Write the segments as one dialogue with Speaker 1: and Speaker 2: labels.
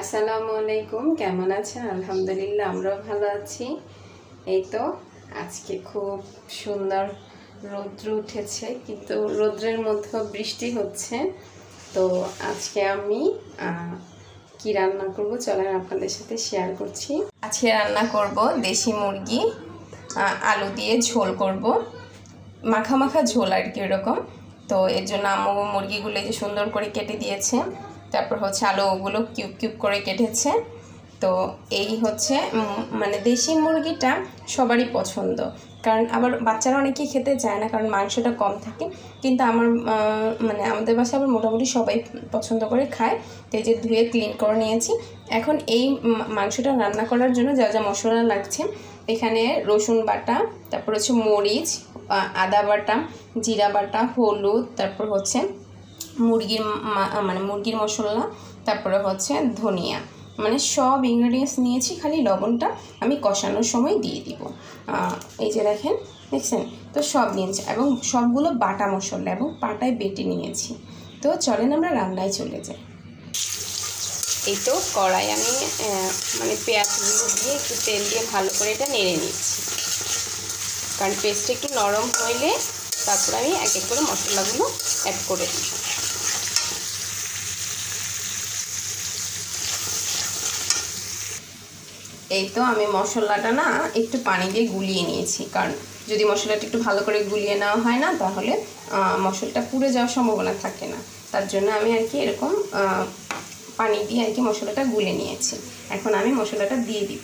Speaker 1: আসসালামু আলাইকুম, কেমন আছেন? আলহামদুলিল্লাহ আমরাও ভালো আছি। এই তো আজকে খুব সুন্দর রৌদ্র উঠেছে, কিন্তু রৌদ্রের মধ্যে বৃষ্টি হচ্ছে। তো আজকে আমি কি রান্না করব চলেন আপনাদের সাথে শেয়ার করছি। আজকে রান্না করব দেশি মুরগি, আলু দিয়ে ঝোল করব, মাখা মাখা ঝোল আর কি এরকম। তো এর জন্য আম্মু মুরগিগুলো যে সুন্দর করে কেটে দিয়েছে, তারপর হচ্ছে আলুগুলো কিউব কিউব করে কেটেছে। তো এই হচ্ছে মানে দেশি মুরগিটা সবারই পছন্দ, কারণ আবার বাচ্চারা অনেকেই খেতে চায় না, কারণ মাংসটা কম থাকে। কিন্তু আমার মানে আমাদের বাসায় আবার মোটামুটি সবাই পছন্দ করে খায়। তো এই যে ধুয়ে ক্লিন করে নিয়েছি। এখন এই মাংসটা রান্না করার জন্য যা যা মশলা লাগছে, এখানে রসুন বাটা, তারপর হচ্ছে মরিচ, আদা বাটা, জিরা বাটা, হলুদ, তারপর হচ্ছে মুরগির মশলা, তারপরে হচ্ছে ধনিয়া, মানে সব ইনগ্রেডিয়েন্টস নিয়েছি। খালি লবণটা আমি কষানোর সময় দিয়ে দিব। এই যে দেখছেন, তো সব নিয়েছি এবং সবগুলো বাটা মশলা এবং পাটায় বেটে নিয়েছি। তো চলেন আমরা রান্নায় চলে যাই। এই তো কড়াই আমি মানে পেঁয়াজগুলো দিয়ে একটু তেল দিয়ে ভালো করে এটা নেড়ে নিচ্ছি, কারণ পেস্টটা একটু নরম হইলে তারপর আমি এক এক করে মশলাগুলো অ্যাড করে দিই। এই তো আমি মশলাটা না একটু পানি দিয়ে গুলিয়ে নিয়েছি, কারণ যদি মশলাটা একটু ভালো করে গুলিয়ে নেওয়া হয় না, তাহলে মশলাটা পুড়ে যাওয়ার সম্ভাবনা থাকে না। তার জন্য আমি আর কি এরকম পানি দিয়ে আর কি মশলাটা গুলে নিয়েছি। এখন আমি মশলাটা দিয়ে দিব।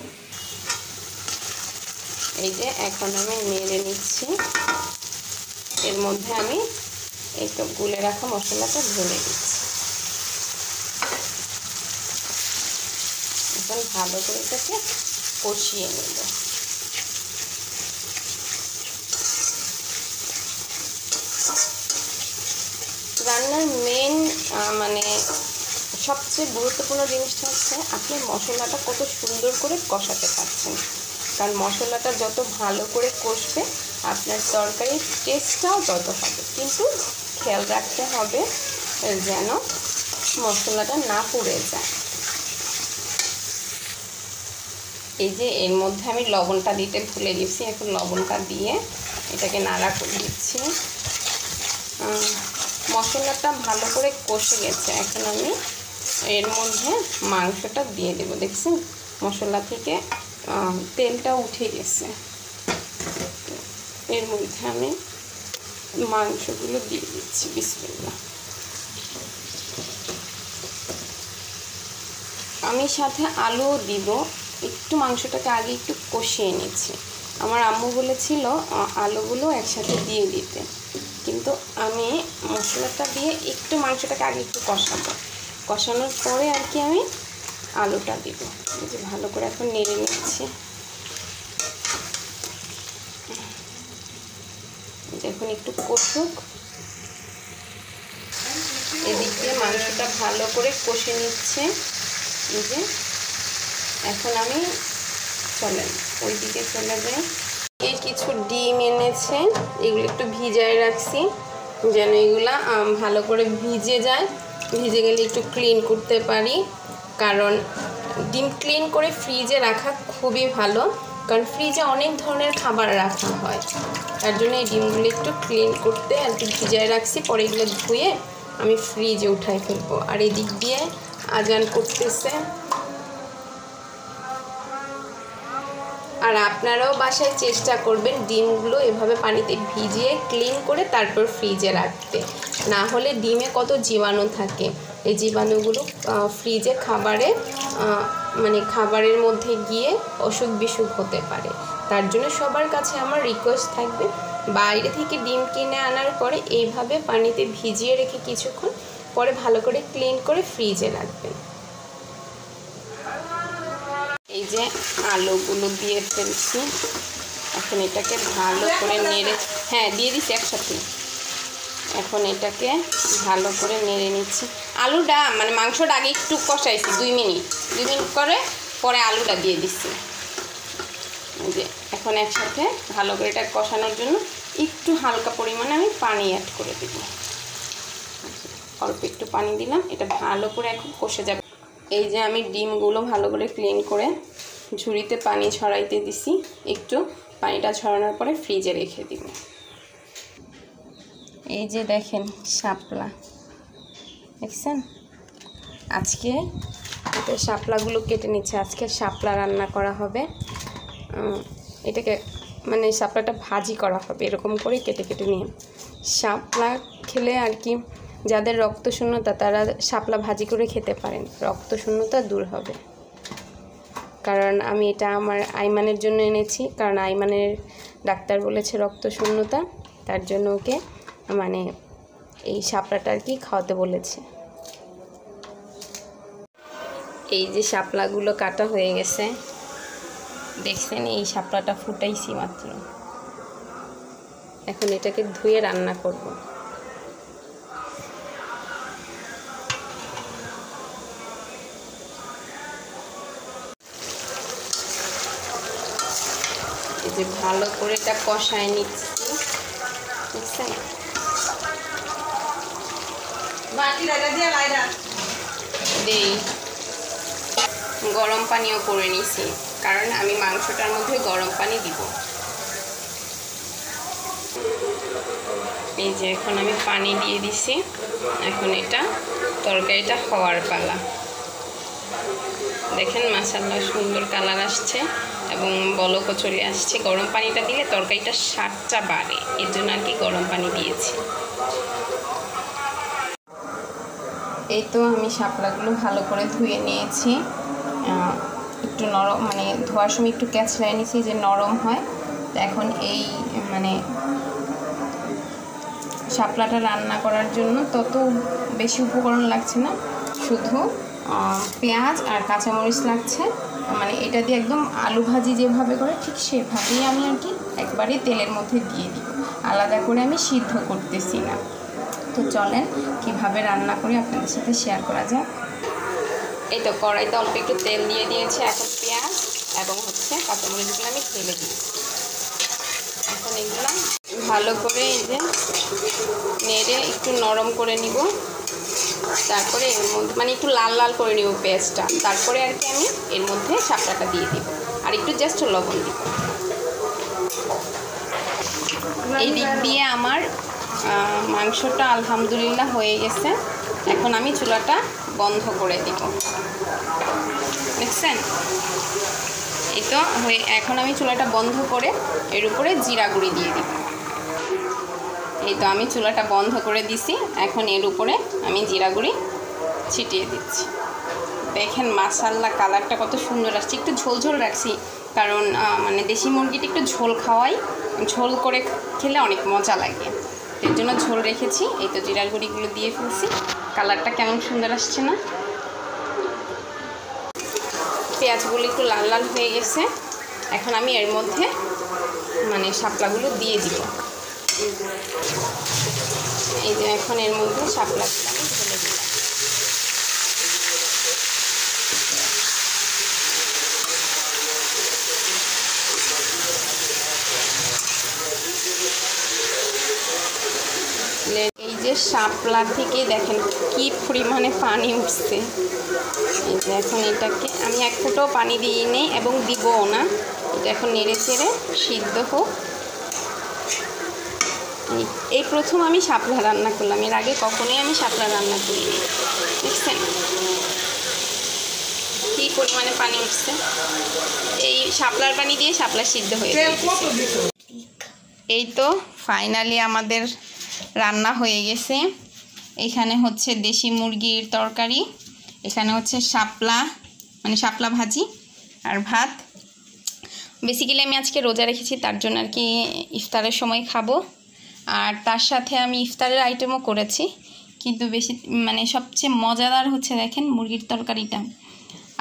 Speaker 1: এই যে এখন আমি নেড়ে নিচ্ছি, এর মধ্যে আমি এই তো গুলে রাখা মশলাটা ঢেলে দিচ্ছি। এখন ভালো করে এটাকে কষিয়ে নেব। রান্নার মেন মানে সবচেয়ে গুরুত্বপূর্ণ জিনিসটা হচ্ছে আপনি মশলাটা কত সুন্দর করে কষাতে পারছেন, কারণ মশলাটা যত ভালো করে কষবে আপনার তরকারির টেস্টটাও তত হবে। কিন্তু খেয়াল রাখতে হবে যেন মশলাটা না পুড়ে যায়। এই যে এর মধ্যে আমি লবণটা দিতে ভুলে গেছি, এখন লবণটা দিয়ে এটাকে নাড়া করে দিচ্ছি। মশলাটা ভালো করে কষে গেছে, এখন আমি এর মধ্যে মাংসটা দিয়ে দেবো। দেখছেন মশলা থেকে তেলটা উঠে গেছে, এর মধ্যে আমি মাংসগুলো দিয়ে দিচ্ছি। বিসমিল্লাহ। আমি সাথে আলুও দিব। একটু মাংসটাকে আগে একটু কষিয়ে নিচ্ছি। আমার আম্মু বলেছিল আলুগুলো একসাথে দিয়ে দিতে, কিন্তু আমি মশলাটা দিয়ে একটু মাংসটাকে আগে একটু কষানোর পরে আর কি আমি আলুটা দিব। এই যে ভালো করে এখন নেড়ে নিচ্ছি। এখন একটু কষুক, এদিক দিয়ে মাংসটা ভালো করে কষে নিচ্ছে। এই যে এখন আমি চলেন ওই দিকে চলে যাই। এই কিছু ডিম এনেছে, এগুলো একটু ভিজায় রাখছি যেন এগুলা ভালো করে ভিজে যায়। ভিজে গেলে একটু ক্লিন করতে পারি, কারণ ডিম ক্লিন করে ফ্রিজে রাখা খুবই ভালো, কারণ ফ্রিজে অনেক ধরনের খাবার রাখা হয়। তার জন্য এই ডিমগুলো একটু ক্লিন করতে আর কি ভিজায় রাখছি, পরে এগুলো ধুয়ে আমি ফ্রিজে উঠাই ফেলবো। আর এদিক দিয়ে আজান করতেছে। আর আপনারাও বাসায় চেষ্টা করবেন ডিমগুলো এভাবে পানিতে ভিজিয়ে ক্লিন করে তারপর ফ্রিজে রাখতে, না হলে ডিমে কত জীবাণু থাকে। এই জীবাণুগুলো ফ্রিজে খাবারের মধ্যে গিয়ে অসুখ বিসুখ হতে পারে। তার জন্য সবার কাছে আমার রিকোয়েস্ট থাকবে, বাইরে থেকে ডিম কিনে আনার পরে এইভাবে পানিতে ভিজিয়ে রেখে কিছুক্ষণ পরে ভালো করে ক্লিন করে ফ্রিজে রাখবেন। এই যে আলুগুলো দিয়ে ফেলছি, এখন এটাকে ভালো করে নেড়ে দিয়ে দিচ্ছি একসাথে। এখন এটাকে ভালো করে নেড়ে নিচ্ছি। আলুটা মানে মাংসটা আগে একটু কষাইছি 2 মিনিট করে, পরে আলুটা দিয়ে দিচ্ছি। যে এখন একসাথে ভালো করে এটা কষানোর জন্য একটু হালকা পরিমাণে আমি পানি অ্যাড করে দেব। অল্প একটু পানি দিলাম, এটা ভালো করে এখন কষে যাবে। এই যে আমি ডিমগুলো ভালো করে ক্লিন করে ঝুড়িতে পানি ছড়াইতে দিছি, একটু পানিটা ছড়ানোর পরে ফ্রিজে রেখে দিব। এই যে দেখেন শাপলা, দেখছেন? আজকে শাপলাগুলো কেটে নিচ্ছে, আজকে শাপলা রান্না করা হবে। এটাকে মানে শাপলাটা ভাজি করা হবে, এরকম করে কেটে কেটে নিয়ে। শাপলা খেলে আর কি যাদের রক্তশূন্যতা তারা শাপলা ভাজি করে খেতে পারেন, রক্তশূন্যতা দূর হবে। কারণ আমি এটা আমার আইমানের জন্য এনেছি, কারণ আইমানের ডাক্তার বলেছে রক্তশূন্যতা, তার জন্য ওকে মানে এই শাপলাটা আর কি খাওয়াতে বলেছে। এই যে শাপলাগুলো কাটা হয়ে গেছে, দেখছেন? এই শাপলাটা ফুটাইছি মাত্র, এখন এটাকে ধুয়ে রান্না করব। এই যে ভালো করে এটা কষায় নিচ্ছি, বুঝছেন? দেই গরম পানিও করে নিছি, কারণ আমি মাংসটার মধ্যে গরম পানি দিব। এই যে এখন আমি পানি দিয়ে দিছি, এখন এটা তরকারিটা হওয়ার পালা। দেখেন মাশাআল্লাহ সুন্দর কালার আসছে এবং বলকও চলে আসছে। গরম পানিটা দিলে তরকারিটা স্বাদটা বাড়ে, এর জন্য আর কি গরম পানি দিয়েছি। এই তো আমি শাপলাগুলো ভালো করে ধুয়ে নিয়েছি, একটু নরম মানে ধোয়ার সময় একটু ক্যাচড়ায় নিয়েছি যে নরম হয়। তো এখন এই মানে শাপলাটা রান্না করার জন্য তত বেশি উপকরণ লাগছে না, শুধু পেঁয়াজ আর কাঁচামরিচ লাগছে। মানে এটা দিয়ে একদম আলু ভাজি যেভাবে করে ঠিক সেভাবেই আমি আর কি একবারে তেলের মধ্যে দিয়ে দিব, আলাদা করে আমি সিদ্ধ করতেছি না। তো চলেন কিভাবে রান্না করি আপনাদের সাথে শেয়ার করা যায়। এই তো কড়াইতে অল্প একটু তেল দিয়ে দিয়েছি, এখন পেঁয়াজ এবং হচ্ছে কাঁচামরিচগুলো আমি ফেলে দিই। এখন এগুলো ভালো করে এই যে নেড়ে একটু নরম করে নিব, তারপরে এর মধ্যে মানে একটু লাল লাল করে নিব পেঁয়াজটা, তারপরে আর কি আমি এর মধ্যে শাপলাটা দিয়ে দিব আর একটু জাস্ট লবণ দিব। এই দিক দিয়ে আমার মাংসটা আলহামদুলিল্লাহ হয়ে গেছে। এখন আমি চুলাটা বন্ধ করে দিব, দেখছেন? এই তো হয়ে, এখন আমি চুলাটা বন্ধ করে এর উপরে জিরা গুঁড়ি দিয়ে দিব। এই তো আমি চুলাটা বন্ধ করে দিছি, এখন এর উপরে আমি জিরা গুঁড়ি ছিটিয়ে দিচ্ছি। দেখেন মাশাআল্লাহ কালারটা কত সুন্দর আসছে। একটু ঝোল ঝোল রাখছি, কারণ মানে দেশি মুরগিটা একটু ঝোল খাওয়াই, ঝোল করে খেলে অনেক মজা লাগে, এর জন্য ঝোল রেখেছি। এই তো জিরার গুঁড়িগুলো দিয়ে ফেলছি, কালারটা কেমন সুন্দর আসছে না? পেঁয়াজগুলো একটু লাল লাল হয়ে গেছে, এখন আমি এর মধ্যে মানে শাপলাগুলো দিয়ে দিব। এই যে এখন এর মধ্যে শাপলাগুলো আমি ঢেলে দিলাম। এই যে শাপলা থেকে দেখেন কি পরিমাণে পানি উঠছে। এই যে এখন এটাকে আমি এক ফোঁটাও পানি দিয়ে নেই এবং দিবও না, এটা এখন নেড়ে চেড়ে সিদ্ধ হোক। এই প্রথম আমি শাপলা রান্না করলাম, এর আগে কখনোই আমি শাপলা রান্না করিনি। দেখছেন কি পরিমাণে পানি উঠছে? এই শাপলার পানি দিয়ে শাপলা সিদ্ধ হয়ে গেছে। এই তো ফাইনালি আমাদের রান্না হয়ে গেছে। এখানে হচ্ছে দেশি মুরগির তরকারি, এখানে হচ্ছে শাপলা মানে শাপলা ভাজি আর ভাত। বেসিক্যালি আমি আজকে রোজা রেখেছি, তার জন্য আর কি ইফতারের সময় খাবো। আর তার সাথে আমি ইফতারের আইটেমও করেছি, কিন্তু বেশি মানে সবচেয়ে মজাদার হচ্ছে দেখেন মুরগির তরকারিটা।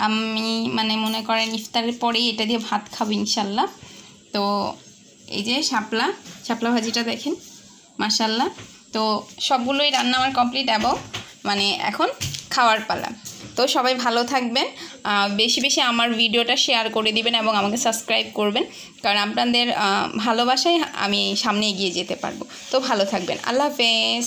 Speaker 1: আমি মানে মনে করেন ইফতারের পরেই এটা দিয়ে ভাত খাবো ইনশাল্লাহ। তো এই যে শাপলা ভাজিটা দেখেন মাশাআল্লাহ। তো সবগুলোই রান্না আমার কমপ্লিট এবং মানে এখন খাওয়ার পালা। তো সবাই ভালো থাকবেন, বেশি বেশি আমার ভিডিওটা শেয়ার করে দিবেন এবং আমাকে সাবস্ক্রাইব করবেন, কারণ আপনাদের ভালোবাসায় আমি সামনে এগিয়ে যেতে পারবো। তো ভালো থাকবেন, আল্লাহ হাফেজ।